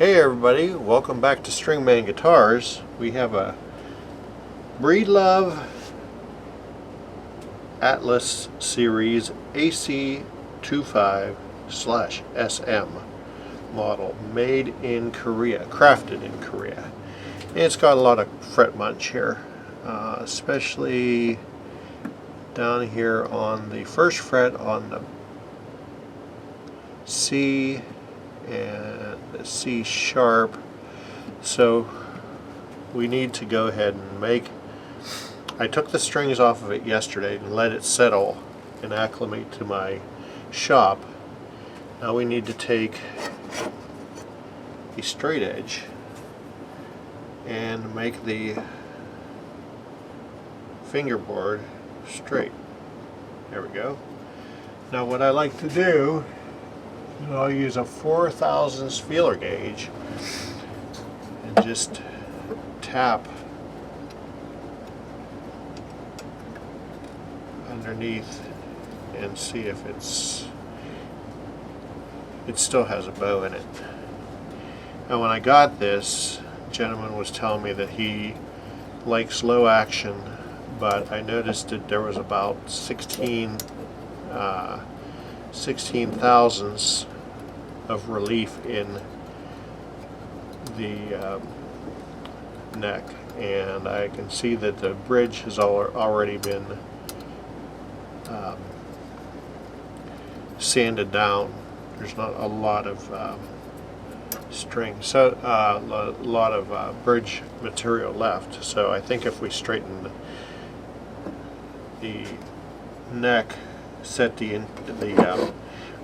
Hey everybody, welcome back to Stringman Guitars. We have a Breedlove Atlas Series AC25/SM model, made in Korea, crafted in Korea. And it's got a lot of fret munch here, especially down here on the first fret on the C and the C sharp. So we need to go ahead and I took the strings off of it yesterday and let it settle and acclimate to my shop. Now we need to take a straight edge and make the fingerboard straight. There we go. Now what I like to do, I'll use a 4/1000 feeler gauge and just tap underneath and see if it still has a bow in it. And when I got this, the gentleman was telling me that he likes low action, but I noticed that there was about 16 thousandths of relief in the neck, and I can see that the bridge has already been sanded down. There's not a lot of string, so a lot of bridge material left. So I think if we straighten the neck, set the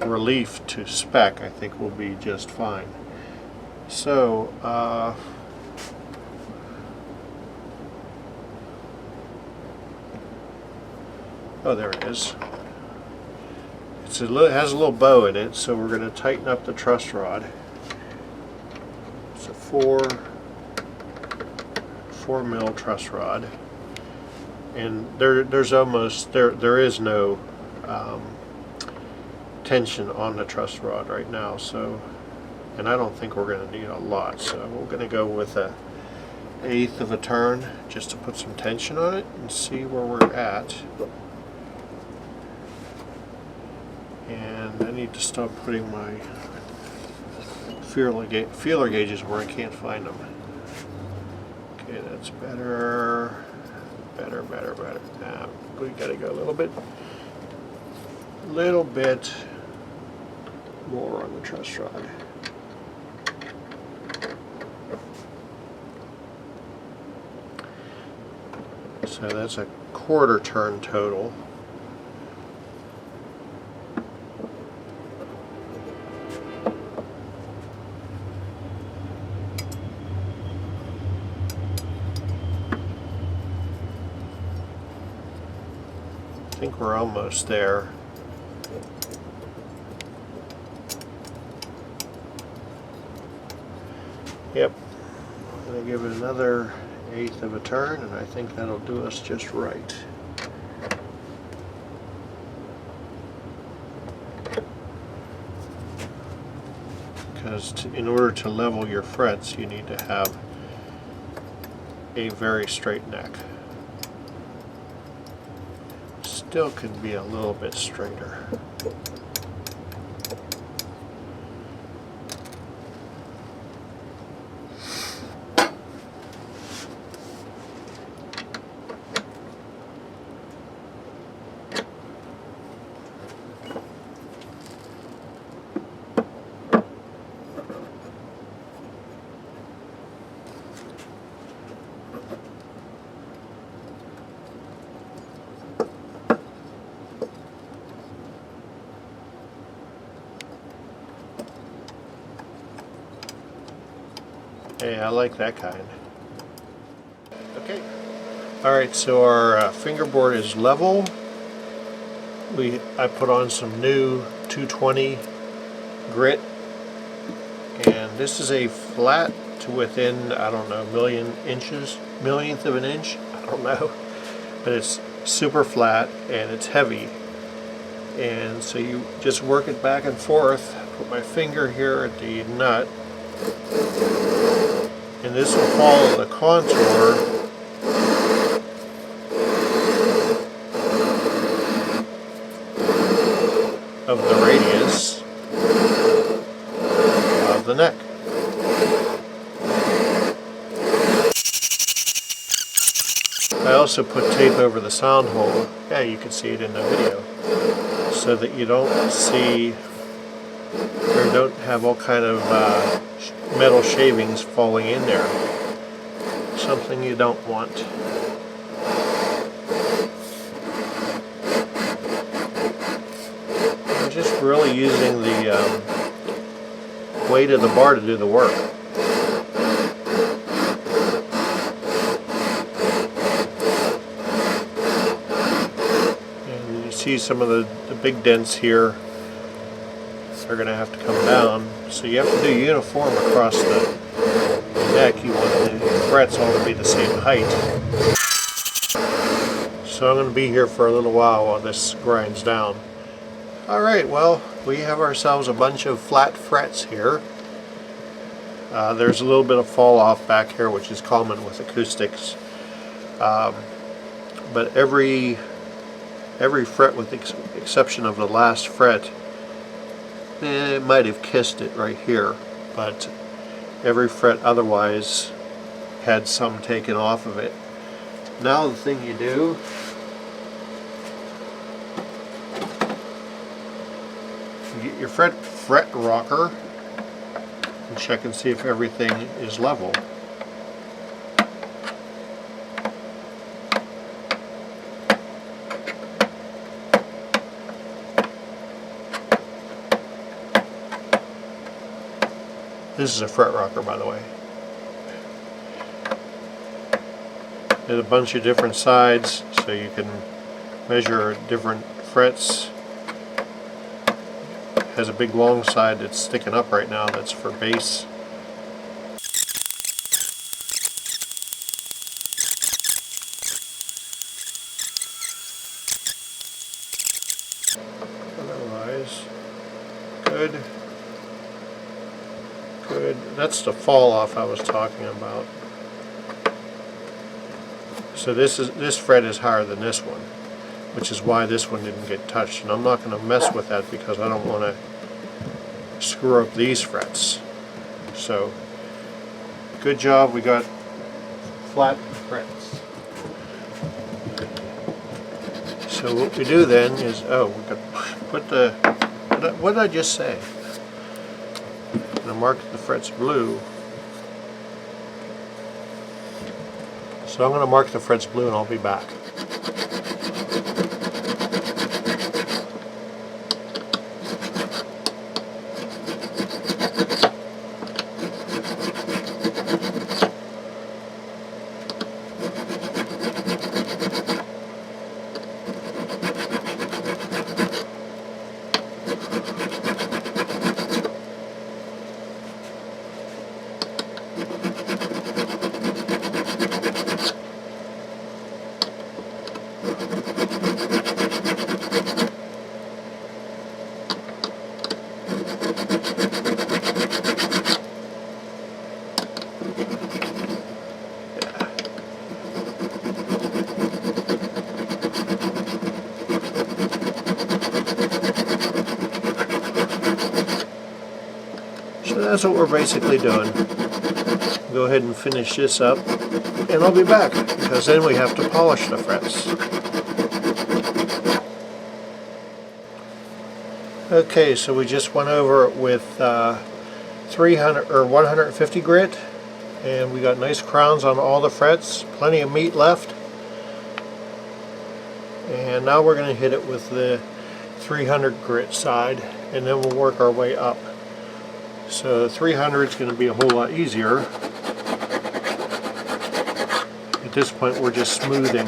relief to spec, I think we'll be just fine. So oh, there it is. It has a little bow in it, so we're going to tighten up the truss rod. It's a 4 mil truss rod, and there is no tension on the truss rod right now. So, and I don't think we're going to need a lot. So we're going to go with a 1/8 of a turn just to put some tension on it and see where we're at. And I need to stop putting my feeler gauges where I can't find them. Okay, that's better. Now we gotta go a little bit more on the truss rod. So that's a 1/4 turn total. I think we're almost there. Yep. I'm going to give it another 1/8 of a turn, and I think that'll do us just right. Because in order to level your frets, you need to have a very straight neck. Still can be a little bit straighter. Hey, I like that kind. Okay. Alright, so our fingerboard is level. I put on some new 220 grit, and this is a flat to within, I don't know, millionth of an inch, I don't know, but it's super flat and it's heavy. And so you just work it back and forth. Put my finger here at the nut And this will follow the contour of the radius of the neck. I also put tape over the sound hole. Yeah, you can see it in the video, so that you don't see or don't have all kind of metal shavings falling in there. Something you don't want. I'm just really using the weight of the bar to do the work. And you see some of the big dents here are going to have to come down. So you have to do uniform across the neck. You want the frets all to be the same height. So I'm going to be here for a little while this grinds down. Alright, well, we have ourselves a bunch of flat frets here. There's a little bit of fall off back here, which is common with acoustics. But every fret, with the exception of the last fret, it might have kissed it right here, but every fret otherwise had some taken off of it. Now the thing you do, you get your fret rocker and check and see if everything is level. This is a fret rocker, by the way. There's a bunch of different sides, so you can measure different frets. It has a big long side that's sticking up right now, that's for bass. Otherwise, good. Good. That's the fall off I was talking about. So this fret is higher than this one, which is why this one didn't get touched. And I'm not going to mess with that because I don't want to screw up these frets. So, good job. We got flat frets. So what we do then is, we could put the. What did I just say? I'm going to mark the frets blue. So I'm going to mark the frets blue and I'll be back. So that's what we're basically doing. Go ahead and finish this up, and I'll be back, because then we have to polish the frets. Okay, so we just went over it with 300 or 150 grit, and we got nice crowns on all the frets, plenty of meat left. And now we're going to hit it with the 300 grit side, and then we'll work our way up. So 300 is going to be a whole lot easier. At this point we're just smoothing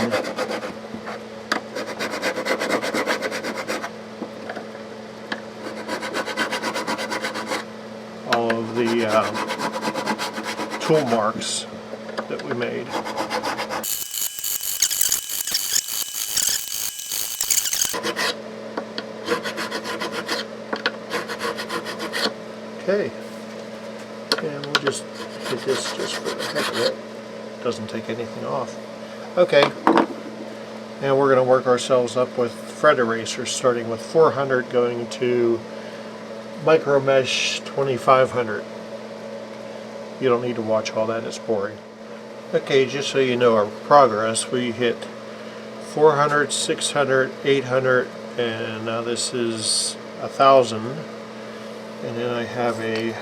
all of the tool marks that we made. Okay, And we'll just hit this just for the heck of it. Doesn't take anything off. Okay, and we're going to work ourselves up with fret erasers, starting with 400 going to micro mesh 2500. You don't need to watch all that, it's boring. Okay, just so you know our progress, we hit 400, 600, 800, and now this is 1000. And then I have a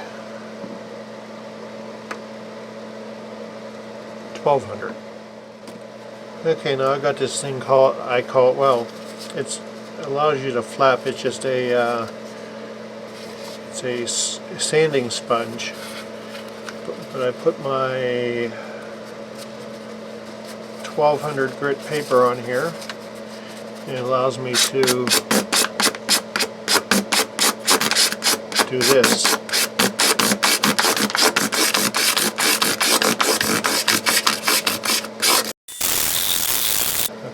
1200. Okay, now I got this thing called, well, it allows you to flap. It's just a sanding sponge. But I put my 1200 grit paper on here, and it allows me to do this.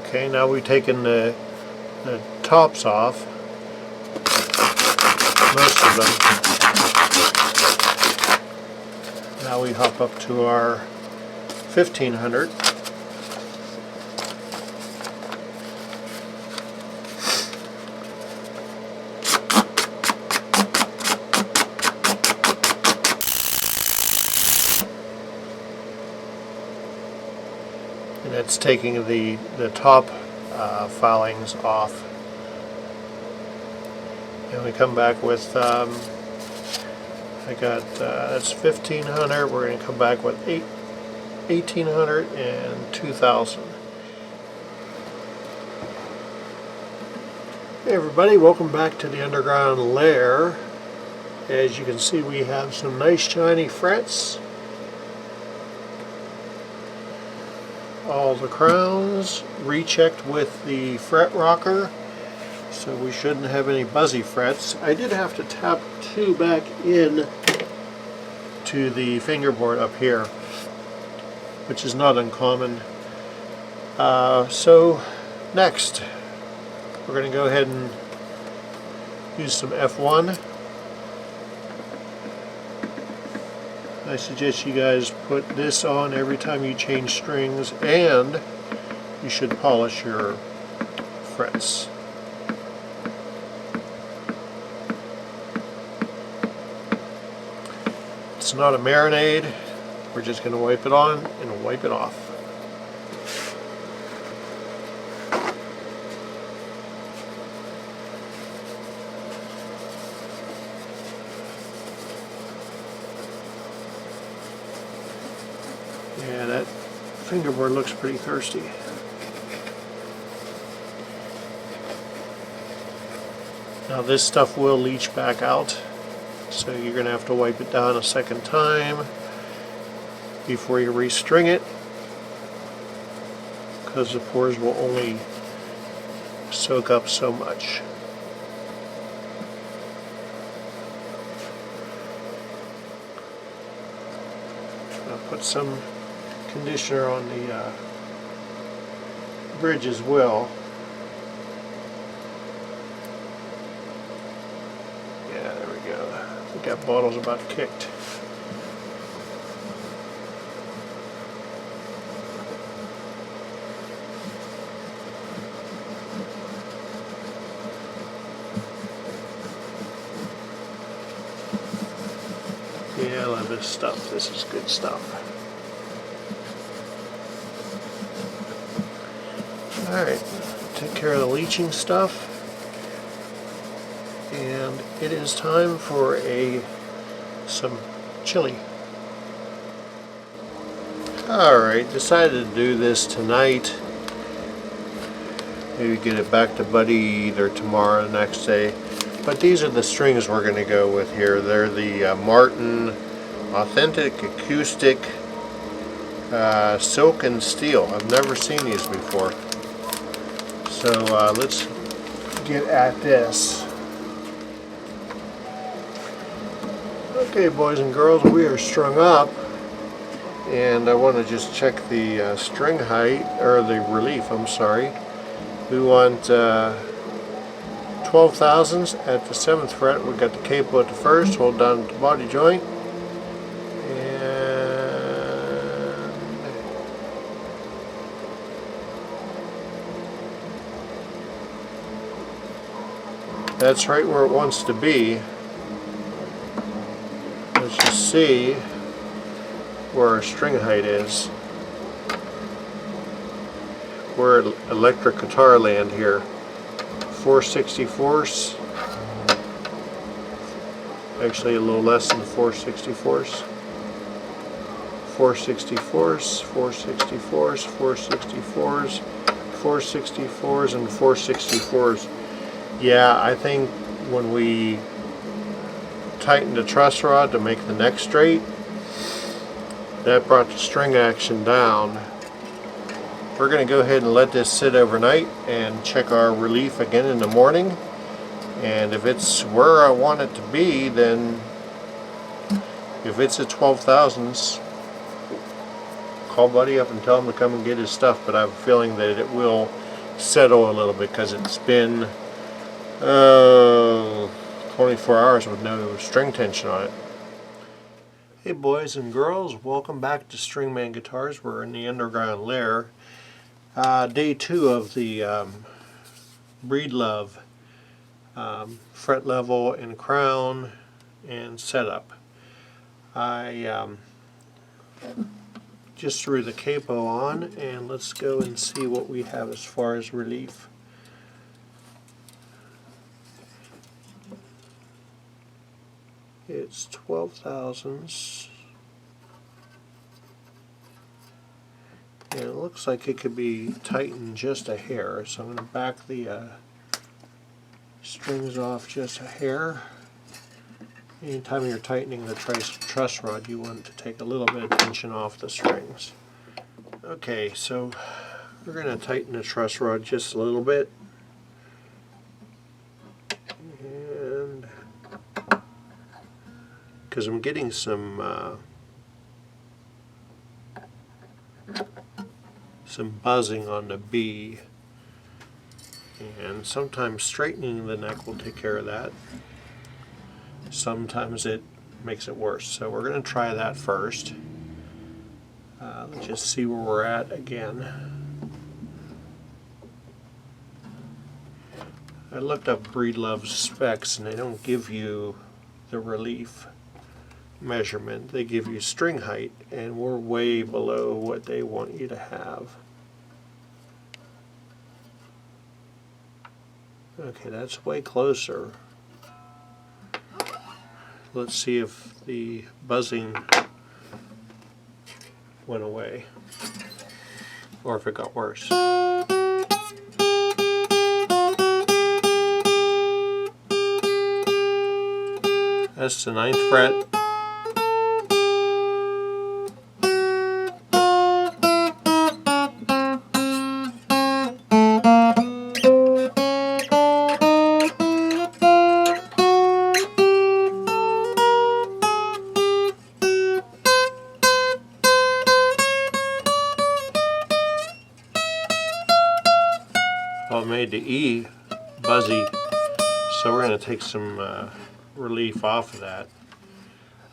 Okay, now we've taken the tops off, most of them. Now we hop up to our 1500. And that's taking the top filings off. And we come back with that's 1500. We're going to come back with 1800 and 2000. Hey everybody, welcome back to the underground lair. As you can see, we have some nice shiny frets. All the crowns rechecked with the fret rocker, so we shouldn't have any buzzy frets. I did have to tap two back in to the fingerboard up here, which is not uncommon. So next we're going to go ahead and use some F1. I suggest you guys put this on every time you change strings, and you should polish your frets. It's not a marinade. We're just going to wipe it on and wipe it off. Yeah, that fingerboard looks pretty thirsty. Now this stuff will leach back out, so you're going to have to wipe it down a second time before you restring it, because the pores will only soak up so much. I'll put some conditioner on the bridge as well. Yeah, there we go. I think that bottle's about kicked. Yeah, I love this stuff. This is good stuff. Alright, take care of the leaching stuff. And it is time for some chili. Alright, decided to do this tonight. Maybe get it back to Buddy either tomorrow or the next day. But these are the strings we're going to go with here. They're the Martin Authentic Acoustic Silk and Steel. I've never seen these before. So let's get at this. Okay, boys and girls, we are strung up, and I want to just check the string height, or the relief, I'm sorry. We want 12 thousandths at the 7th fret. We've got the capo at the 1st, hold down at the body joint, That's right where it wants to be. Let's just see where our string height is. We're at electric guitar land here. 4/64. Actually a little less than 4/64. 4/64, 4/64, 4/64, 4/64, and 4/64. Yeah, I think when we tightened the truss rod to make the neck straight, that brought the string action down. We're going to go ahead and let this sit overnight and check our relief again in the morning. And if it's where I want it to be, then if it's at 12 thousandths, call Buddy up and tell him to come and get his stuff. But I have a feeling that it will settle a little bit because it's been 24 hours with no string tension on it. Hey boys and girls, welcome back to Stringman Guitars. We're in the underground lair. Day 2 of the Breedlove fret level and crown and setup. I just threw the capo on, and let's go and see what we have as far as relief. It's 12 thousandths, and it looks like it could be tightened just a hair, so I'm going to back the strings off just a hair. Anytime you're tightening the truss rod, you want to take a little bit of tension off the strings. Okay, so we're going to tighten the truss rod just a little bit. And because I'm getting some buzzing on the B, and sometimes straightening the neck will take care of that. Sometimes it makes it worse, so we're going to try that first. Let's just see where we're at again. I looked up Breedlove's specs, and they don't give you the relief measurement. They give you string height, and we're way below what they want you to have. Okay, that's way closer. Let's see if the buzzing went away or if it got worse. That's the 9th fret. Well, it made the E buzzy, so we're going to take some relief off of that.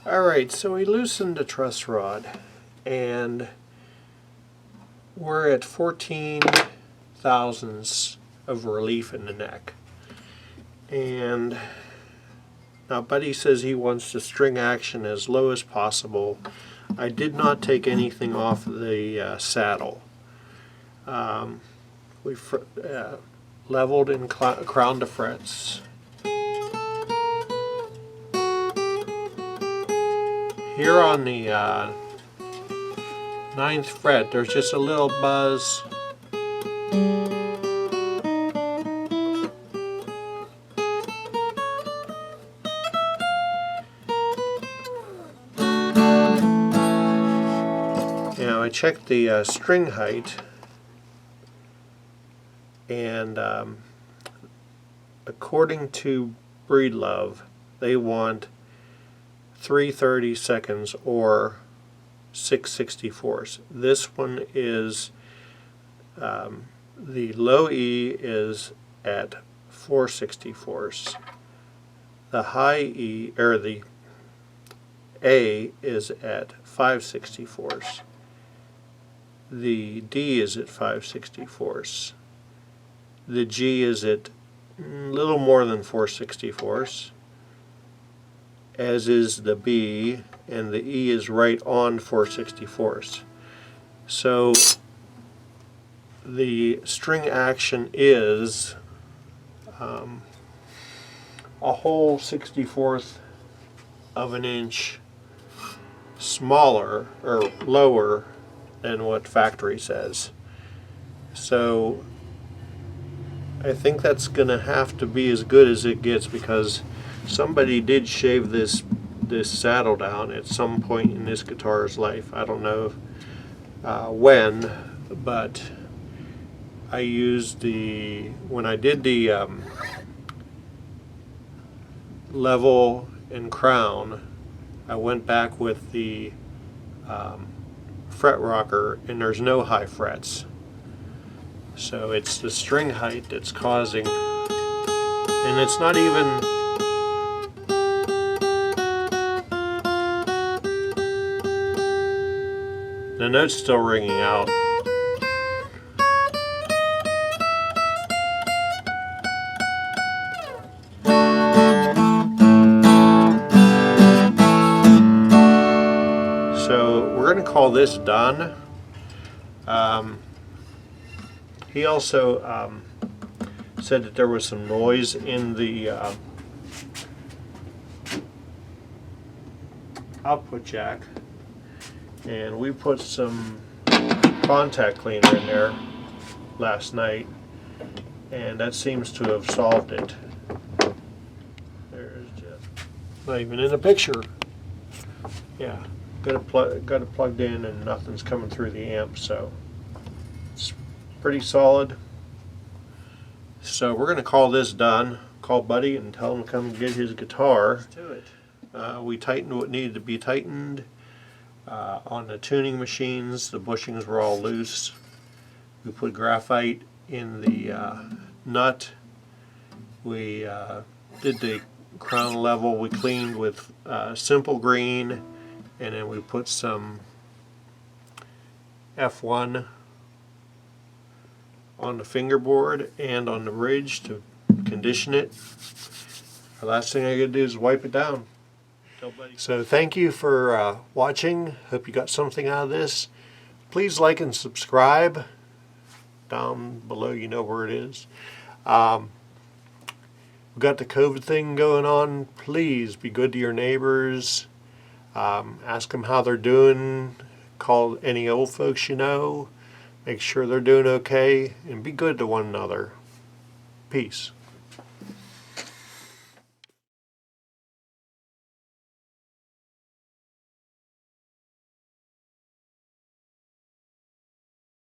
Alright, so we loosened the truss rod, and we're at 14 thousandths of relief in the neck. And now Buddy says he wants the string action as low as possible. I did not take anything off the saddle. We leveled and crowned the frets. Here on the 9th fret, there's just a little buzz. Now I checked the string height, and according to Breedlove, they want 3/32 or 6/64. This one is the low E is at 4/64. The high E, or the A, is at 5/64. The D is at 5/64. The G is at little more than 4/64, as is the B, and the E is right on 4/64. So the string action is a whole 1/64 of an inch smaller or lower than what factory says. So I think that's gonna have to be as good as it gets, because somebody did shave this saddle down at some point in this guitar's life. I don't know when, but I used when I did the level and crown, I went back with the fret rocker, and there's no high frets. So it's the string height that's causing, and it's not even, the note's still ringing out. So we're going to call this done. He also said that there was some noise in the output jack, and we put some contact cleaner in there last night, and that seems to have solved it. There's Jeff. Not even in the picture. Yeah, got it plugged in, and nothing's coming through the amp, so it's pretty solid. So we're going to call this done. Call Buddy and tell him to come get his guitar. Let's do it. We tightened what needed to be tightened. On the tuning machines, the bushings were all loose. We put graphite in the nut. We did the crown level. We cleaned with simple green, and then we put some F1 on the fingerboard and on the ridge to condition it. The last thing I gotta do is wipe it down. So thank you for watching. Hope you got something out of this. Please like and subscribe. Down below, you know where it is. We've got the COVID thing going on. Please be good to your neighbors. Ask them how they're doing. Call any old folks you know. Make sure they're doing okay, and be good to one another. Peace.